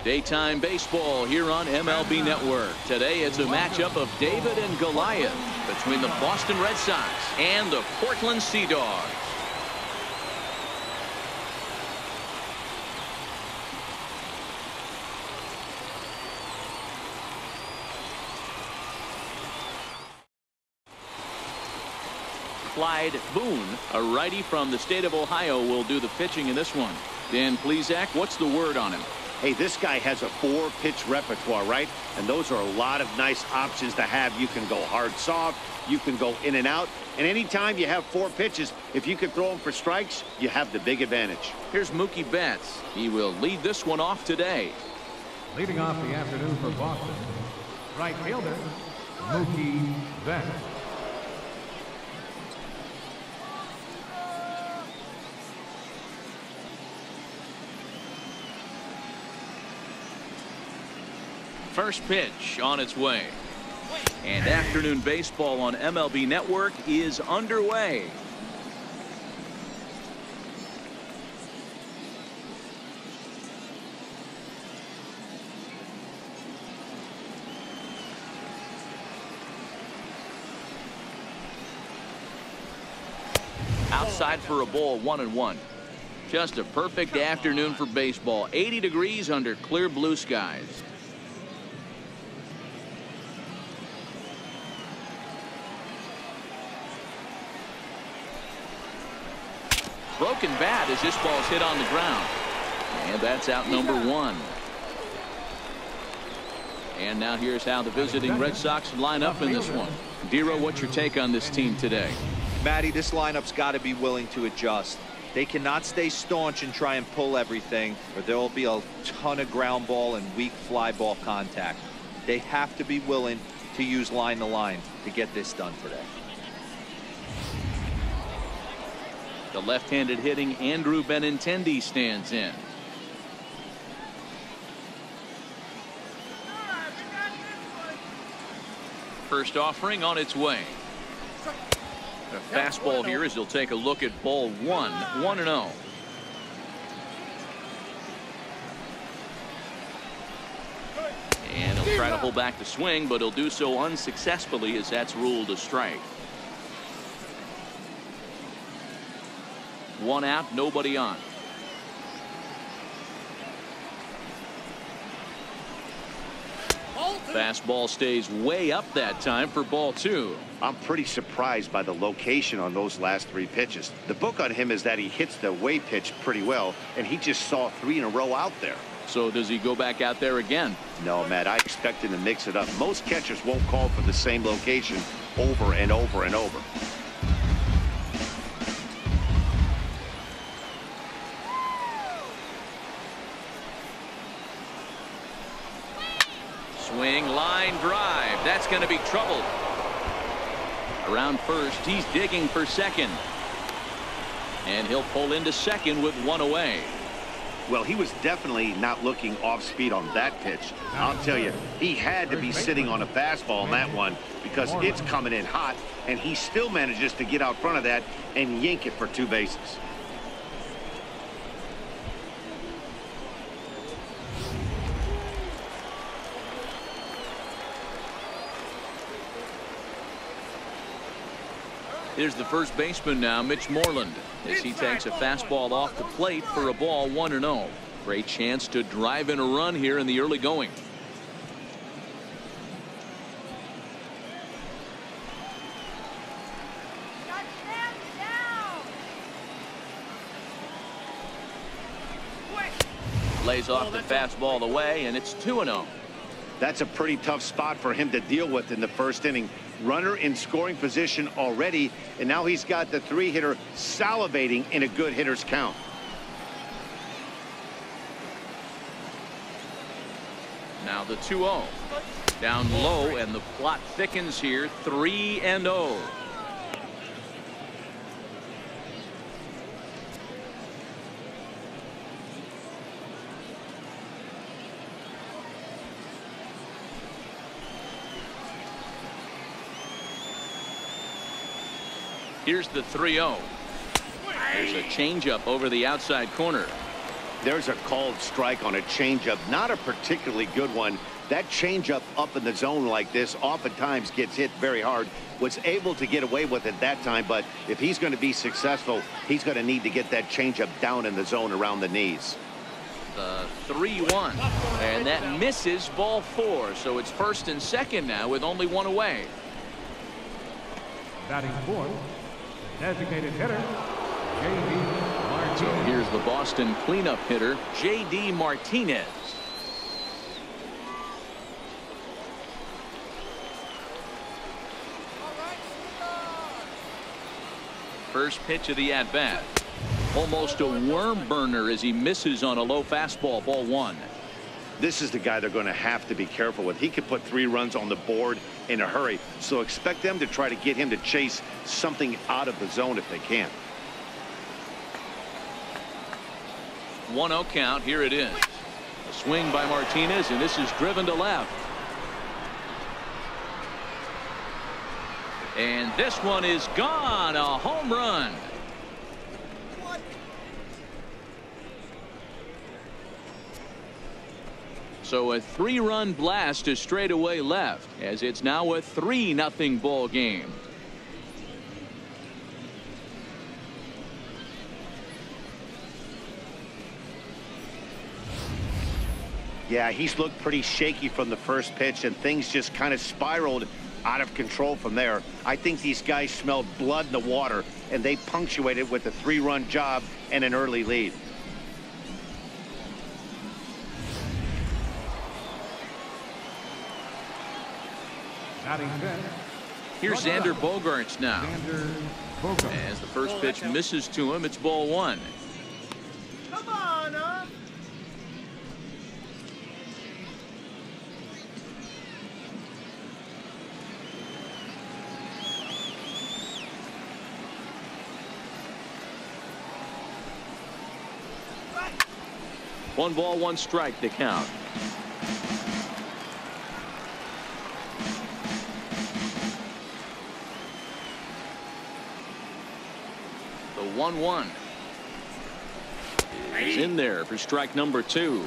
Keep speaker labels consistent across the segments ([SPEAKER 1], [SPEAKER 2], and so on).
[SPEAKER 1] Daytime baseball here on MLB Network. Today it's a matchup of David and Goliath between the Boston Red Sox and the Portland Sea Dogs. Clyde Boone, a righty from the state of Ohio, will do the pitching in this one. Dan Plesac, what's the word on him?
[SPEAKER 2] Hey, this guy has a 4-pitch repertoire, right? And those are a lot of nice options to have. You can go hard, soft. You can go in and out. And anytime you have 4 pitches, if you can throw them for strikes, you have the big advantage.
[SPEAKER 1] Here's Mookie Betts. He will lead this one off today.
[SPEAKER 3] Leading off the afternoon for Boston, right fielder, Mookie Betts.
[SPEAKER 1] First pitch on its way. And afternoon baseball on MLB Network is underway. Outside for a ball, 1-1. Just a perfect afternoon for baseball. 80 degrees under clear blue skies. Broken bat as this ball's hit on the ground. And that's out number 1. And now here's how the visiting Red Sox line up in this one. Dero, what's your take on this team today?
[SPEAKER 4] Matty, this lineup's got to be willing to adjust. They cannot stay staunch and try and pull everything, or there will be a ton of ground ball and weak fly ball contact. They have to be willing to use line to line to get this done today.
[SPEAKER 1] The left-handed hitting Andrew Benintendi stands in. First offering on its way. A fastball here as he'll take a look at ball 1, 1-0. And he'll try to hold back the swing, but he'll do so unsuccessfully as that's ruled a strike. 1 out, nobody on. Fastball stays way up that time for ball 2.
[SPEAKER 2] I'm pretty surprised by the location on those last 3 pitches. The book on him is that he hits the away pitch pretty well, and he just saw 3 in a row out there.
[SPEAKER 1] So does he go back out there again?
[SPEAKER 2] No, Matt, I expect him to mix it up. Most catchers won't call for the same location over and over and over.
[SPEAKER 1] Swing, line drive. That's going to be trouble. Around first, he's digging for second. And he'll pull into second with 1 away.
[SPEAKER 2] Well, he was definitely not looking off speed on that pitch. I'll tell you, he had to be sitting on a fastball on that one because it's coming in hot, and he still manages to get out front of that and yank it for 2 bases.
[SPEAKER 1] Here's the first baseman now, Mitch Moreland, as he takes a fastball off the plate for a ball 1-0. Great chance to drive in a run here in the early going. Lays off the fastball away, and it's 2-0.
[SPEAKER 2] That's a pretty tough spot for him to deal with in the first inning. Runner in scoring position already, and now he's got the 3-hitter salivating in a good hitter's count.
[SPEAKER 1] Now the 2-0. Down low, and the plot thickens here. 3-0. Here's the 3-0. There's a changeup over the outside corner.
[SPEAKER 2] There's a called strike on a changeup, not a particularly good one. That changeup up in the zone like this oftentimes gets hit very hard. Was able to get away with it that time, but if he's going to be successful, he's going to need to get that changeup down in the zone around the knees.
[SPEAKER 1] The 3-1, and that misses, ball 4. So it's first and second now with only one away.
[SPEAKER 3] Batting fourth, designated hitter, J.D. Martinez.
[SPEAKER 1] So here's the Boston cleanup hitter, J.D. Martinez. First pitch of the at-bat. Almost a worm burner as he misses on a low fastball, ball 1.
[SPEAKER 2] This is the guy they're going to have to be careful with. He could put 3 runs on the board in a hurry, so expect them to try to get him to chase something out of the zone if they can.
[SPEAKER 1] 1-0 count. Here it is. A swing by Martinez, and this is driven to left. And this one is gone. A home run. So a 3-run blast to straightaway left, as it's now a 3-0 ball game.
[SPEAKER 2] Yeah, he's looked pretty shaky from the first pitch, and things just kind of spiraled out of control from there. I think these guys smelled blood in the water, and they punctuated with a 3-run job and an early lead.
[SPEAKER 3] Batting fifth,
[SPEAKER 1] Here's Xander Bogaerts now.
[SPEAKER 3] Xander Bogaerts.
[SPEAKER 1] As the first pitch misses to him, it's ball 1.
[SPEAKER 5] Come on, huh?
[SPEAKER 1] One ball, one strike to count. The 1-1 is in there for strike number 2.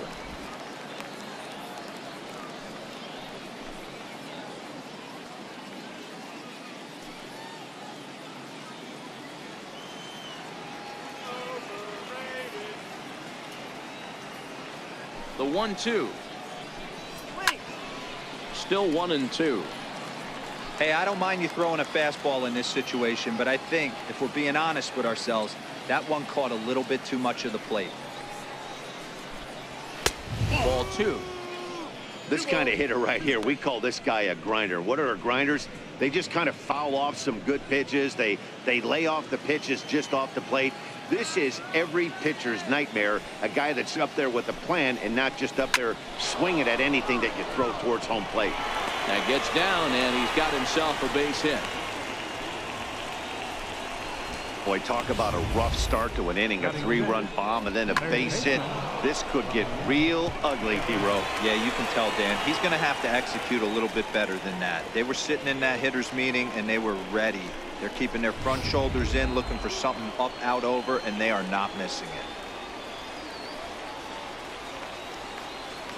[SPEAKER 1] The 1-2. Still 1-2.
[SPEAKER 4] Hey, I don't mind you throwing a fastball in this situation, but I think if we're being honest with ourselves, that one caught a little bit too much of the plate.
[SPEAKER 1] Ball 2.
[SPEAKER 2] This kind of hitter right here, we call this guy a grinder. What are grinders? They just kind of foul off some good pitches. They lay off the pitches just off the plate. This is every pitcher's nightmare, a guy that's up there with a plan and not just up there swinging at anything that you throw towards home plate.
[SPEAKER 1] That gets down, and he's got himself a base hit.
[SPEAKER 2] Boy, talk about a rough start to an inning, a 3-run bomb, and then a base hit. This could get real ugly, Hero.
[SPEAKER 4] Yeah, you can tell, Dan. He's going to have to execute a little bit better than that. They were sitting in that hitters meeting, and they were ready. They're keeping their front shoulders in, looking for something up, out, over, and they are not missing it.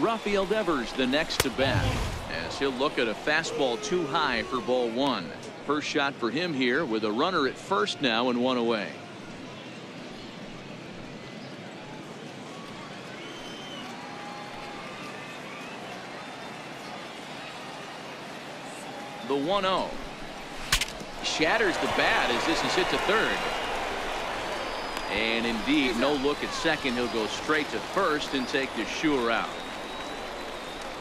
[SPEAKER 1] Rafael Devers the next to bat, as he'll look at a fastball too high for ball 1. First shot for him here with a runner at first now and 1 away. The 1-0 shatters the bat as this is hit to third. And indeed, no look at second. He'll go straight to first and take the sure out.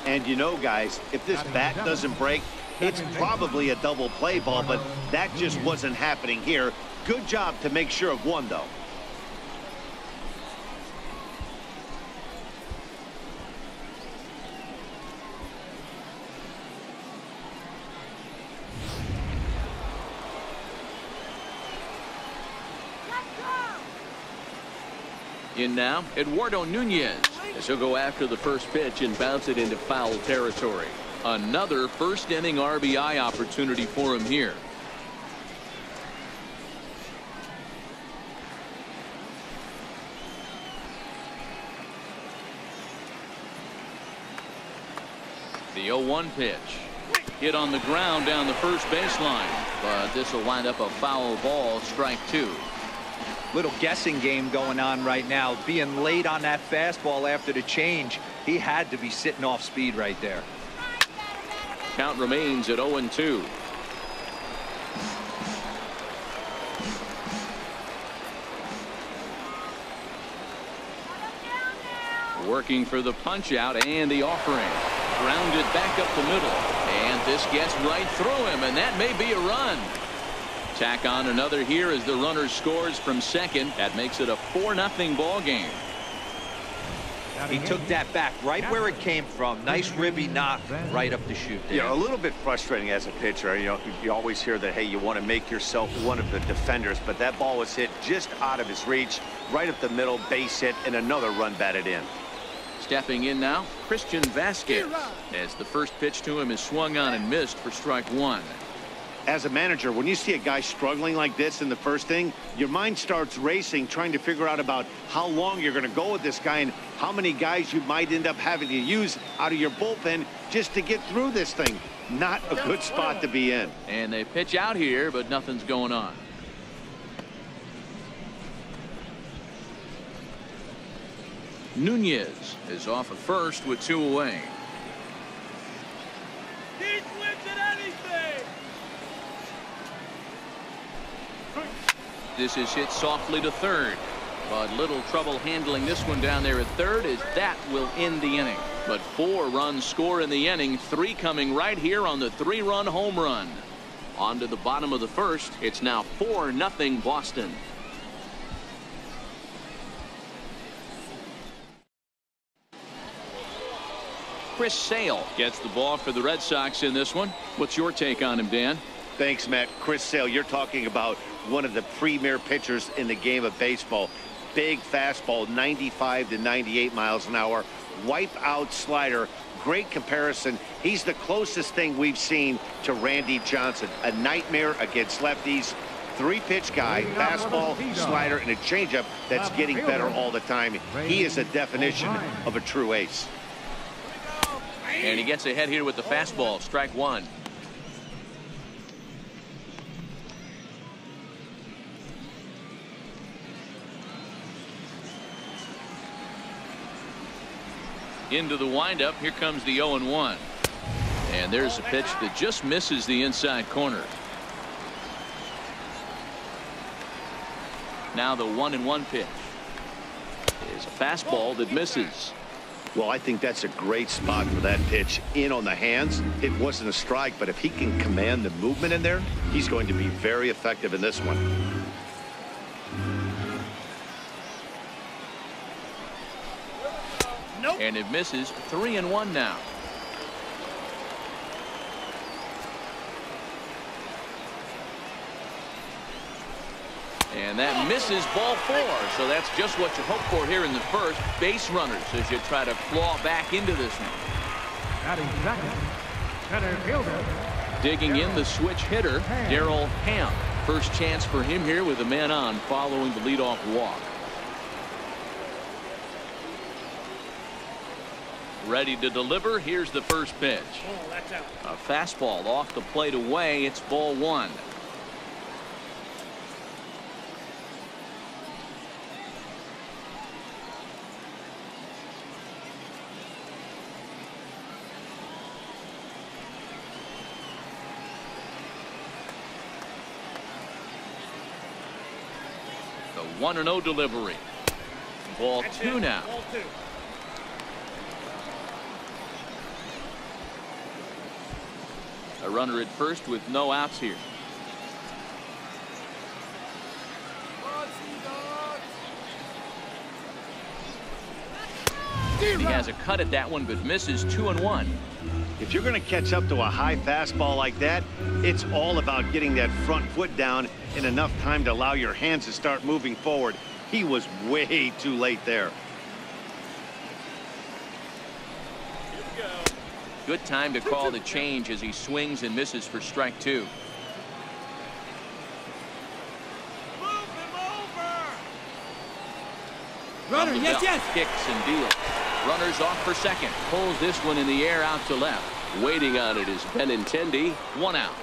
[SPEAKER 2] And you know, guys, if this bat doesn't break, it's probably a double play ball, but that just wasn't happening here. Good job to make sure of one, though.
[SPEAKER 1] In now, Eduardo Nunez, as he'll go after the first pitch and bounce it into foul territory. Another first inning RBI opportunity for him here. The 0-1 pitch. Hit on the ground down the first baseline, but this will wind up a foul ball, strike 2.
[SPEAKER 4] Little guessing game going on right now. Being late on that fastball after the change, he had to be sitting off speed right there.
[SPEAKER 1] Count remains at 0-2. Working for the punch out and the offering. Grounded back up the middle, and this gets right through him, and that may be a run. Tack on another here as the runner scores from second. That makes it a 4-0 ball game.
[SPEAKER 4] He took that back right where it came from. Nice ribby knock right up the chute there.
[SPEAKER 2] Yeah, a little bit frustrating as a pitcher. You know, you always hear that, hey, you want to make yourself one of the defenders, but that ball was hit just out of his reach, right up the middle, base hit, and another run batted in.
[SPEAKER 1] Stepping in now, Christian Vasquez, as the first pitch to him is swung on and missed for strike 1.
[SPEAKER 2] As a manager, when you see a guy struggling like this in the first inning, your mind starts racing, trying to figure out about how long you're going to go with this guy and how many guys you might end up having to use out of your bullpen just to get through this thing. Not a good spot to be in.
[SPEAKER 1] And they pitch out here, but nothing's going on. Nunez is off at first with 2 away.
[SPEAKER 5] He swings at anything.
[SPEAKER 1] This is hit softly to third, but little trouble handling this one down there at third, as that will end the inning. But 4 runs score in the inning, 3 coming right here on the 3-run home run. On to the bottom of the first. It's now 4-0 Boston. Chris Sale gets the ball for the Red Sox in this one. What's your take on him, Dan?
[SPEAKER 2] Thanks, Matt. Chris Sale, you're talking about one of the premier pitchers in the game of baseball. Big fastball, 95 to 98 miles an hour. Wipe out slider. Great comparison. He's the closest thing we've seen to Randy Johnson. A nightmare against lefties. 3-pitch guy, fastball, slider, and a changeup that's getting better all the time. He is a definition of a true ace.
[SPEAKER 1] And he gets ahead here with the fastball, strike 1. Into the windup, here comes the 0-1. And there's a pitch that just misses the inside corner. Now the 1-1 pitch is a fastball that misses.
[SPEAKER 2] Well, I think that's a great spot for that pitch. In on the hands. It wasn't a strike, but if he can command the movement in there, he's going to be very effective in this one.
[SPEAKER 5] Nope.
[SPEAKER 1] And it misses. 3-1 now. And that misses, ball 4. So that's just what you hope for here in the first. Base runners as you try to claw back into this one.
[SPEAKER 3] Batting second, center fielder.
[SPEAKER 1] Digging in the switch hitter, Darrell Ham. First chance for him here with a man on following the leadoff walk. Ready to deliver. Here's the first pitch.
[SPEAKER 5] Oh, that's out.
[SPEAKER 1] A fastball off the plate away. It's ball 1. The 1-0 delivery. Ball 2 now.
[SPEAKER 5] Ball 2.
[SPEAKER 1] A runner at first with no outs here. He has a cut at that one, but misses. 2-1.
[SPEAKER 2] If you're going to catch up to a high fastball like that, it's all about getting that front foot down in enough time to allow your hands to start moving forward. He was way too late there.
[SPEAKER 1] Good time to call the change as he swings and misses for strike 2.
[SPEAKER 5] Move him over.
[SPEAKER 1] Runner, yes. Kicks and deals. Runners off for second. Pulls this one in the air out to left. Waiting on it is Benintendi. 1 out.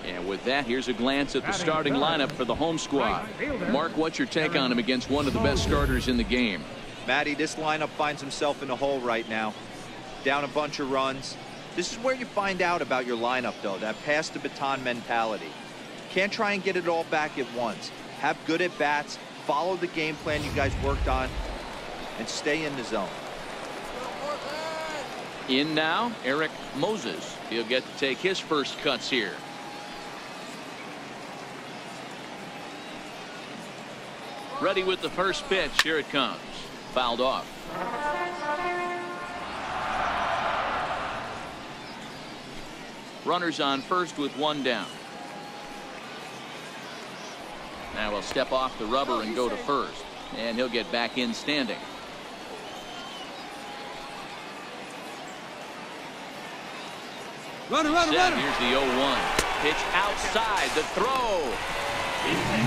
[SPEAKER 1] And with that, here's a glance at the starting lineup for the home squad. Mark, what's your take on him against one of the best starters in the game?
[SPEAKER 4] Matty, this lineup finds himself in a hole right now. Down a bunch of runs. This is where you find out about your lineup, though, that pass the baton mentality. Can't try and get it all back at once. Have good at bats, follow the game plan you guys worked on, and stay in the zone.
[SPEAKER 1] In now, Eric Moses. He'll get to take his first cuts here. Ready with the first pitch. Here it comes. Fouled off. Runners on first with 1 down. Now he'll step off the rubber and go to first. And he'll get back in standing.
[SPEAKER 6] Runner.
[SPEAKER 1] Here's the 0-1. Pitch outside. The throw.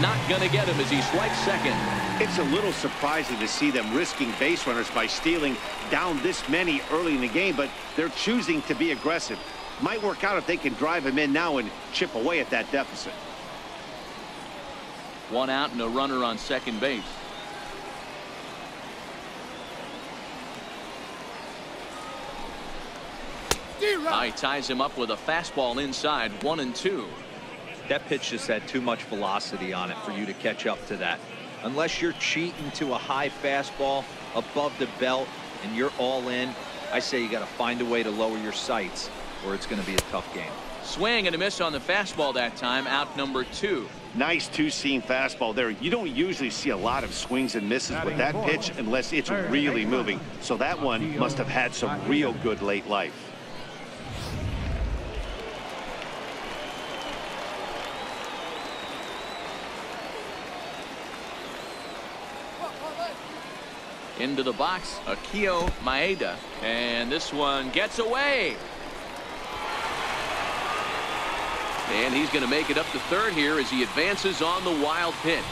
[SPEAKER 1] Not going to get him as he swipes second.
[SPEAKER 2] It's a little surprising to see them risking base runners by stealing down this many early in the game, but they're choosing to be aggressive. Might work out if they can drive him in now and chip away at that deficit.
[SPEAKER 1] 1 out and a runner on second base. He ties him up with a fastball inside. 1-2.
[SPEAKER 4] That pitch just had too much velocity on it for you to catch up to that. Unless you're cheating to a high fastball above the belt and you're all in, I say you got to find a way to lower your sights or it's going to be a tough game.
[SPEAKER 1] Swing and a miss on the fastball that time. Out number 2.
[SPEAKER 2] Nice two-seam fastball there. You don't usually see a lot of swings and misses with that pitch unless it's really moving. So that one must have had some real good late life.
[SPEAKER 1] Into the box, Akio Maeda, and this one gets away. And he's going to make it up to third here as he advances on the wild pitch.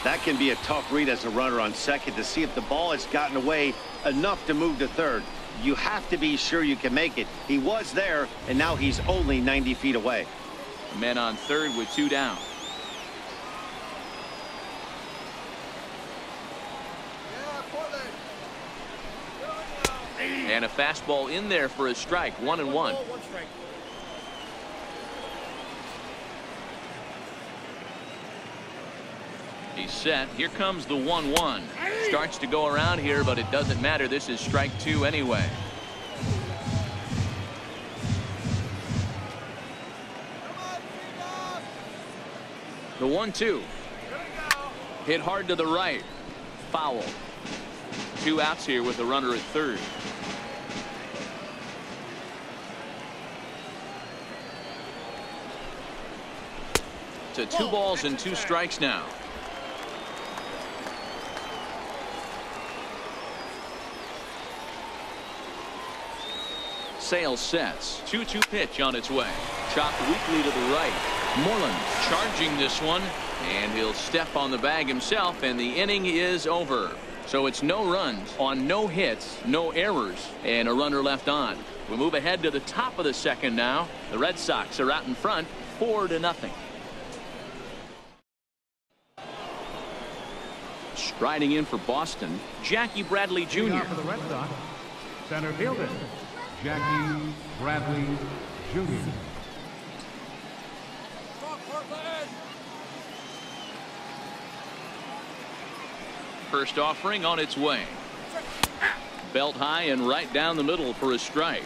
[SPEAKER 2] That can be a tough read as a runner on second to see if the ball has gotten away enough to move to third. You have to be sure you can make it. He was there, and now he's only 90 feet away.
[SPEAKER 1] A man on third with 2 down. And a fastball in there for a strike. 1-1. He's set. Here comes the 1-1. Starts to go around here, but it doesn't matter. This is strike 2 anyway. The 1-2. Hit hard to the right. Foul. 2 outs here with a runner at third. To 2 balls and 2 strikes now. Sale sets. 2-2 pitch on its way. Chopped weakly to the right. Moreland charging this one, and he'll step on the bag himself, and the inning is over. So it's no runs on no hits, no errors, and a runner left on. We move ahead to the top of the second now. The Red Sox are out in front, 4-0. Striding in for Boston, Jackie Bradley Jr.
[SPEAKER 3] For the Red Sox, center fielder, Jackie Bradley Jr.
[SPEAKER 1] First offering on its way. Belt high and right down the middle for a strike.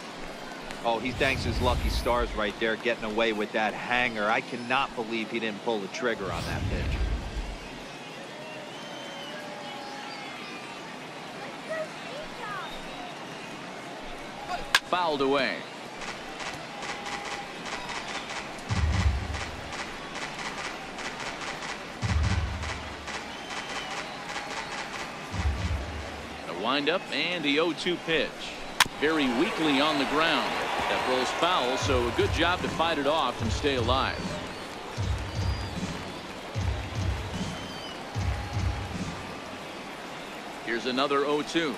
[SPEAKER 4] Oh, he thanks his lucky stars right there getting away with that hanger. I cannot believe he didn't pull the trigger on that pitch.
[SPEAKER 1] Fouled away. A windup and the 0-2 pitch. Very weakly on the ground. That rolls foul, so a good job to fight it off and stay alive. Here's another 0-2.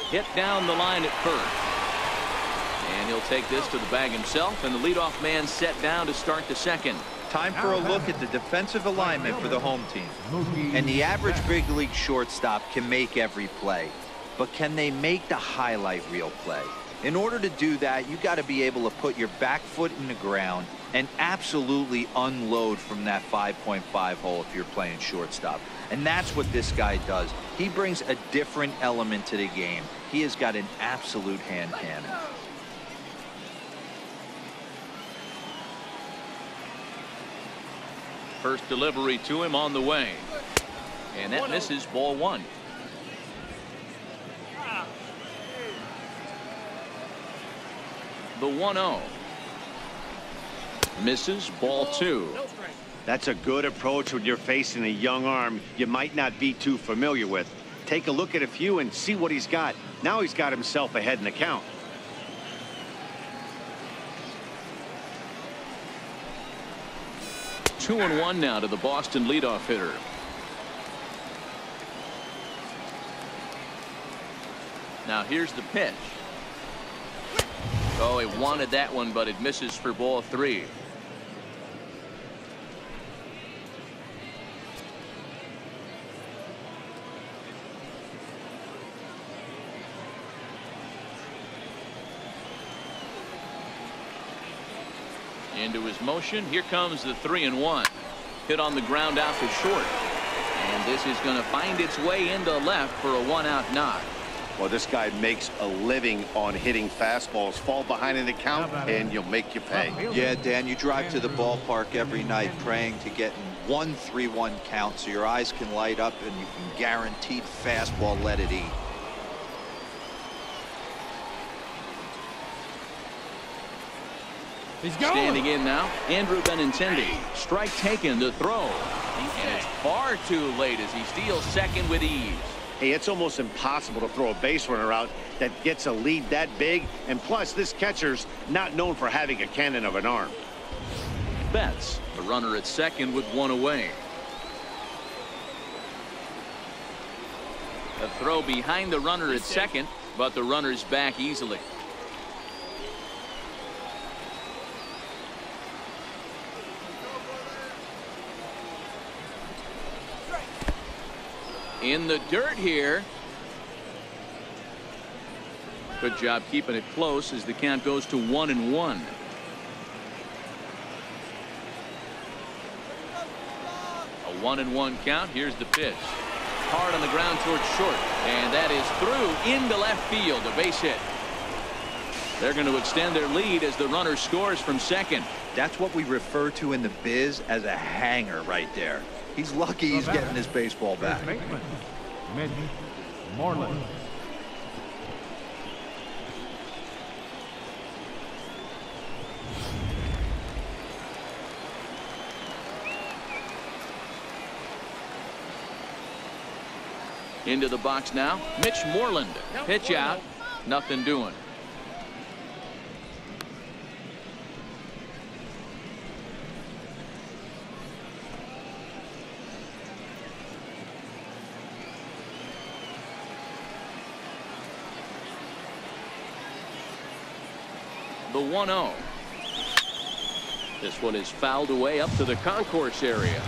[SPEAKER 1] Hit down the line at first. And he'll take this to the bag himself, and the leadoff man set down to start the second.
[SPEAKER 4] Time for a look at the defensive alignment for the home team. And the average big league shortstop can make every play, but can they make the highlight reel play? In order to do that, you got to be able to put your back foot in the ground and absolutely unload from that 5.5 hole if you're playing shortstop. And that's what this guy does. He brings a different element to the game. He has got an absolute hand cannon.
[SPEAKER 1] First delivery to him on the way. And that misses, ball one. The 1-0. Misses, ball two.
[SPEAKER 2] That's a good approach when you're facing a young arm you might not be too familiar with. Take a look at a few and see what he's got. Now he's got himself ahead in the count.
[SPEAKER 1] Two and one now to the Boston leadoff hitter. Now here's the pitch. Oh, he wanted that one, but it misses for ball three. Into his motion. Here comes the 3-1. Hit on the ground out to short. And this is going to find its way into left for a 1-out knock.
[SPEAKER 2] Well, this guy makes a living on hitting fastballs. Fall behind in the count, and you'll make you pay.
[SPEAKER 4] Yeah, Dan, you drive to the ballpark every night praying to get in 1-3-1 count so your eyes can light up and you can guaranteed fastball let it eat.
[SPEAKER 3] He's going.
[SPEAKER 1] Standing in now, Andrew Benintendi. Strike taken to throw. And it's far too late as he steals second with ease.
[SPEAKER 2] Hey, it's almost impossible to throw a base runner out that gets a lead that big. And plus, this catcher's not known for having a cannon of an arm.
[SPEAKER 1] Betts, the runner at second with one away. A throw behind the runner at second, but the runner's back easily. In the dirt here. Good job keeping it close as the count goes to 1-1. A 1-1 count. Here's the pitch. Hard on the ground towards short. And that is through into left field. A base hit. They're going to extend their lead as the runner scores from second.
[SPEAKER 4] That's what we refer to in the biz as a hanger right there. He's lucky he's getting his baseball back.
[SPEAKER 3] Mitch Moreland.
[SPEAKER 1] Into the box now. Mitch Moreland. Pitch out. Nothing doing. The 1-0. This one is fouled away up to the concourse area.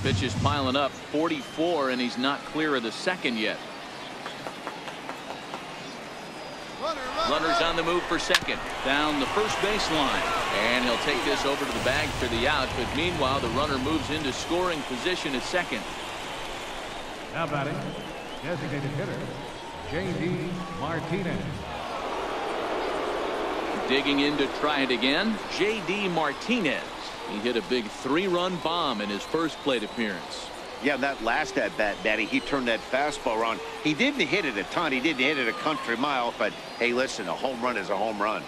[SPEAKER 1] Pitch is piling up. 44, and he's not clear of the second yet. Runner's on the move for second. Down the first baseline. And he'll take this over to the bag for the out. But meanwhile, the runner moves into scoring position at second.
[SPEAKER 3] Now batting, designated hitter, J.D. Martinez.
[SPEAKER 1] Digging in to try it again, J.D. Martinez. He hit a big 3-run bomb in his first plate appearance.
[SPEAKER 2] Yeah, that last at bat, Daddy, he turned that fastball around. He didn't hit it a ton. He didn't hit it a country mile. But, hey, listen, a home run is a home run.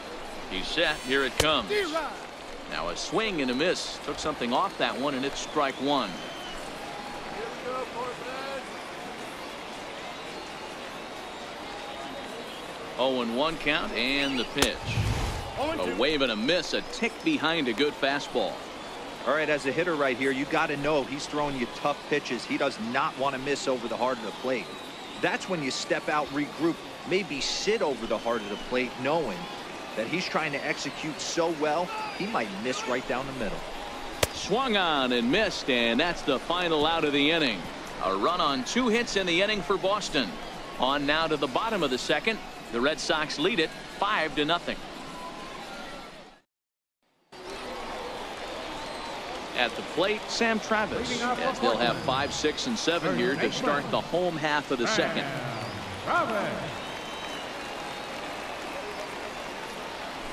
[SPEAKER 1] He's set. Here it comes. Now a swing and a miss. Took something off that one, and it's strike one. 0-1 count, and the pitch. A wave and a miss, a tick behind a good fastball.
[SPEAKER 4] All right, as a hitter right here, you got to know he's throwing you tough pitches. He does not want to miss over the heart of the plate. That's when you step out, regroup, maybe sit over the heart of the plate, knowing that he's trying to execute so well, he might miss right down the middle.
[SPEAKER 1] Swung on and missed, and that's the final out of the inning. A run on 2 hits in the inning for Boston. On now to the bottom of the second. The Red Sox lead it 5-0. At the plate, Sam Travis, as they'll have 5, 6, and 7 here to start the home half of the second.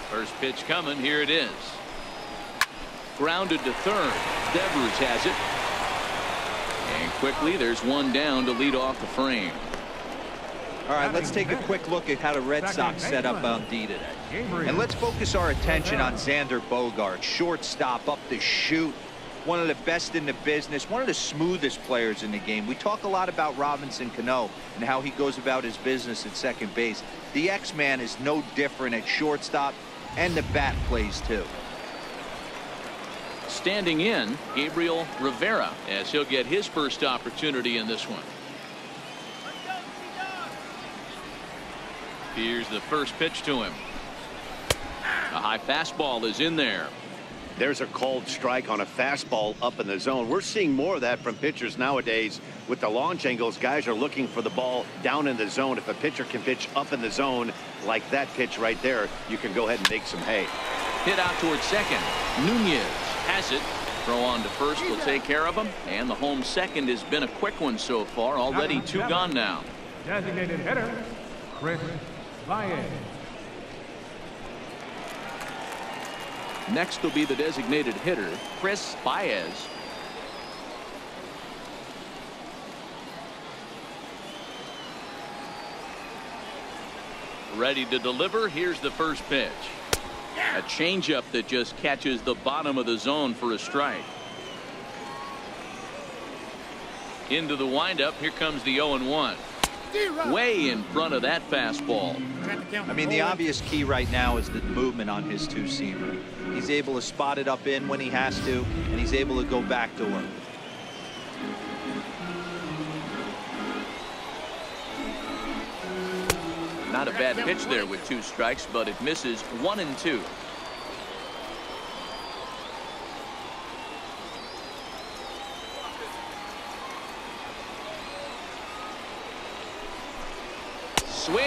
[SPEAKER 1] First pitch coming. Here it is. Grounded to third. Devers has it. And quickly, there's one down to lead off the frame.
[SPEAKER 4] All right, let's take a quick look at how the Red Sox set up on D today. And let's focus our attention on Xander Bogaerts, shortstop, up the chute. One of the best in the business, one of the smoothest players in the game. We talk a lot about Robinson Cano and how he goes about his business at second base. The X-Man is no different at shortstop, and the bat plays too.
[SPEAKER 1] Standing in, Gabriel Rivera, as he'll get his first opportunity in this one. Here's the first pitch to him. A high fastball is in there.
[SPEAKER 2] There's a called strike on a fastball up in the zone. We're seeing more of that from pitchers nowadays. With the launch angles, guys are looking for the ball down in the zone. If a pitcher can pitch up in the zone like that pitch right there, you can go ahead and make some hay.
[SPEAKER 1] Hit out towards second. Nunez has it. Throw on to first will take care of him. And the home second has been a quick one so far. Already 2 gone now.
[SPEAKER 3] Designated hitter, Chris Baez.
[SPEAKER 1] Next will be the designated hitter, Chris Baez. Ready to deliver. Here's the first pitch. A changeup that just catches the bottom of the zone for a strike. Into the windup. Here comes the 0-1. Way in front of that fastball.
[SPEAKER 4] I mean, the obvious key right now is the movement on his two-seamer. He's able to spot it up in when he has to, and he's able to go back to work.
[SPEAKER 1] Not a bad pitch there with 2 strikes, but it misses 1 and 2. Swing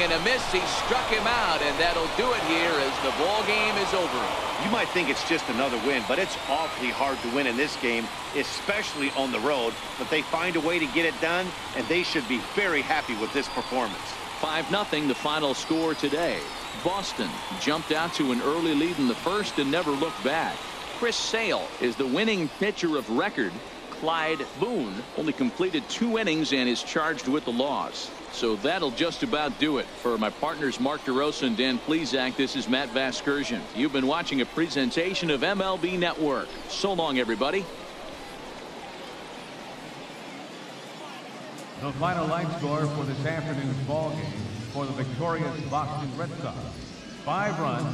[SPEAKER 1] and a miss. He struck him out, and that'll do it here as the ball game is over.
[SPEAKER 2] You might think it's just another win, but it's awfully hard to win in this game, especially on the road. But they find a way to get it done, and they should be very happy with this performance.
[SPEAKER 1] 5-0 the final score today. Boston jumped out to an early lead in the first and never looked back. Chris Sale is the winning pitcher of record. Clyde Boone only completed 2 innings and is charged with the loss. So that'll just about do it. For my partners Mark DeRosa and Dan Plesac, this is Matt Vasgersian. You've been watching a presentation of MLB Network. So long, everybody.
[SPEAKER 3] The final line score for this afternoon's ball game for the victorious Boston Red Sox. 5 runs.